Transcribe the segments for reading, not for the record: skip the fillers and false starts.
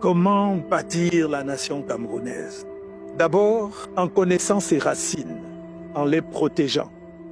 Comment bâtir la nation camerounaise? D'abord, en connaissant ses racines, en les protégeant,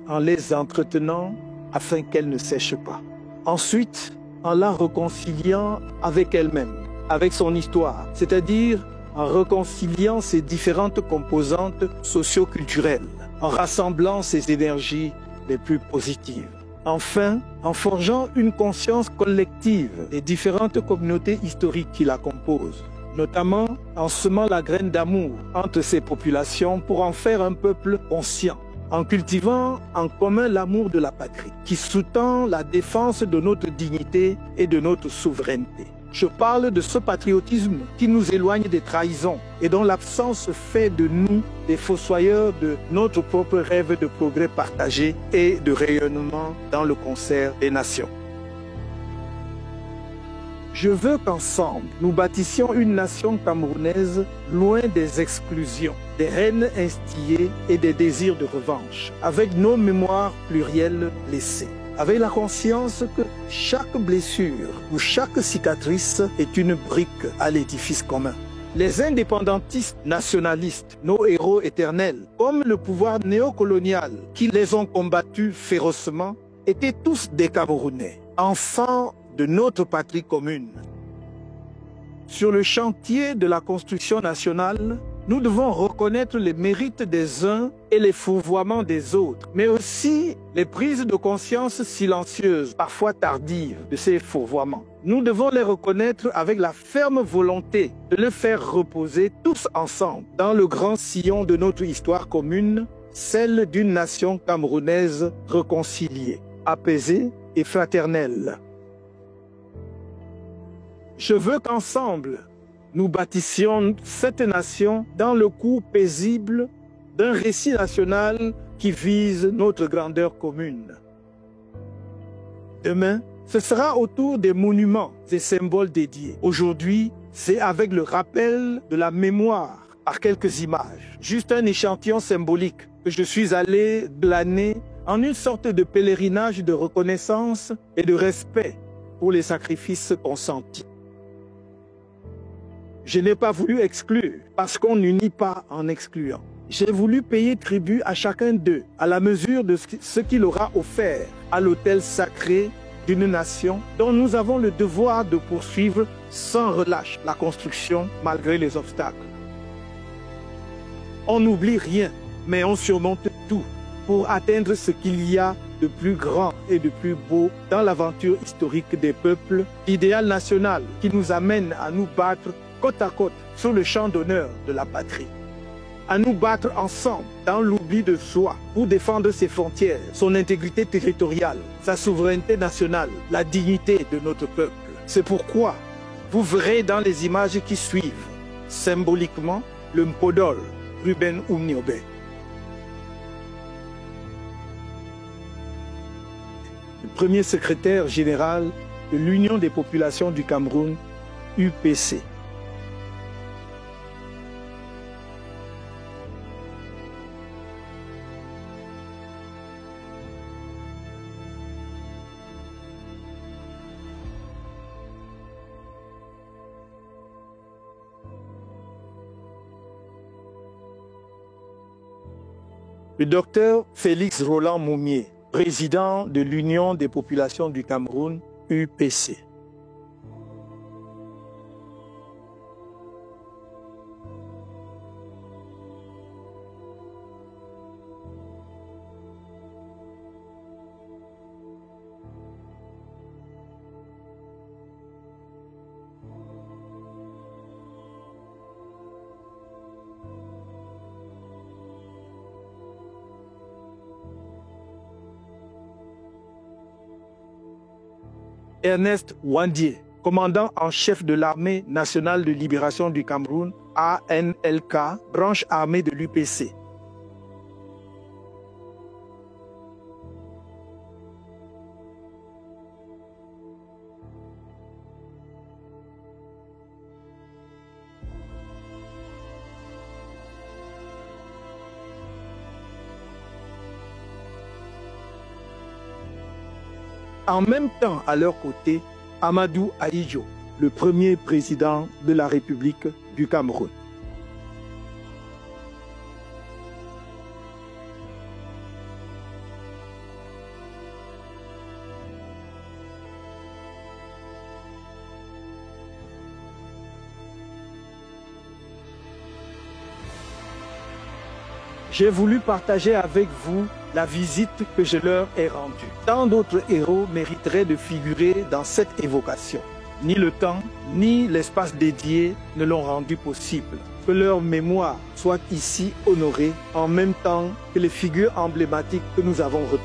en les entretenant afin qu'elles ne sèchent pas. Ensuite, en la réconciliant avec elle-même, avec son histoire, c'est-à-dire en réconciliant ses différentes composantes socio-culturelles, en rassemblant ses énergies les plus positives. Enfin, en forgeant une conscience collective des différentes communautés historiques qui la composent, notamment en semant la graine d'amour entre ces populations pour en faire un peuple conscient, en cultivant en commun l'amour de la patrie, qui sous-tend la défense de notre dignité et de notre souveraineté. Je parle de ce patriotisme qui nous éloigne des trahisons et dont l'absence fait de nous des fossoyeurs de notre propre rêve de progrès partagé et de rayonnement dans le concert des nations. Je veux qu'ensemble, nous bâtissions une nation camerounaise loin des exclusions, des haines instillées et des désirs de revanche, avec nos mémoires plurielles blessées, avec la conscience que chaque blessure ou chaque cicatrice est une brique à l'édifice commun. Les indépendantistes nationalistes, nos héros éternels, comme le pouvoir néocolonial qui les ont combattus férocement, étaient tous des Camerounais, enfants de notre patrie commune. Sur le chantier de la construction nationale, nous devons reconnaître les mérites des uns et les fourvoiements des autres, mais aussi les prises de conscience silencieuses, parfois tardives, de ces fourvoiements. Nous devons les reconnaître avec la ferme volonté de les faire reposer tous ensemble dans le grand sillon de notre histoire commune, celle d'une nation camerounaise réconciliée, apaisée et fraternelle. Je veux qu'ensemble, nous bâtissions cette nation dans le cours paisible d'un récit national qui vise notre grandeur commune. Demain, ce sera autour des monuments et symboles dédiés. Aujourd'hui, c'est avec le rappel de la mémoire par quelques images, juste un échantillon symbolique que je suis allé glaner en une sorte de pèlerinage de reconnaissance et de respect pour les sacrifices consentis. Je n'ai pas voulu exclure, parce qu'on n'unit pas en excluant. J'ai voulu payer tribut à chacun d'eux, à la mesure de ce qu'il aura offert à l'autel sacré d'une nation dont nous avons le devoir de poursuivre sans relâche la construction malgré les obstacles. On n'oublie rien, mais on surmonte tout pour atteindre ce qu'il y a de plus grand et de plus beau dans l'aventure historique des peuples, l'idéal national qui nous amène à nous battre côte à côte sur le champ d'honneur de la patrie. À nous battre ensemble dans l'oubli de soi pour défendre ses frontières, son intégrité territoriale, sa souveraineté nationale, la dignité de notre peuple. C'est pourquoi vous verrez dans les images qui suivent, symboliquement, le Mpodol, Ruben Oumniobé. Le premier secrétaire général de l'Union des populations du Cameroun, UPC. Le docteur Félix Roland Moumié, président de l'Union des populations du Cameroun, UPC. Ernest Wandié, commandant en chef de l'armée nationale de libération du Cameroun, ANLK, branche armée de l'UPC. En même temps, à leur côté, Amadou Ahidjo, le premier président de la République du Cameroun. J'ai voulu partager avec vous la visite que je leur ai rendue. Tant d'autres héros mériteraient de figurer dans cette évocation. Ni le temps, ni l'espace dédié ne l'ont rendu possible. Que leur mémoire soit ici honorée en même temps que les figures emblématiques que nous avons retenues.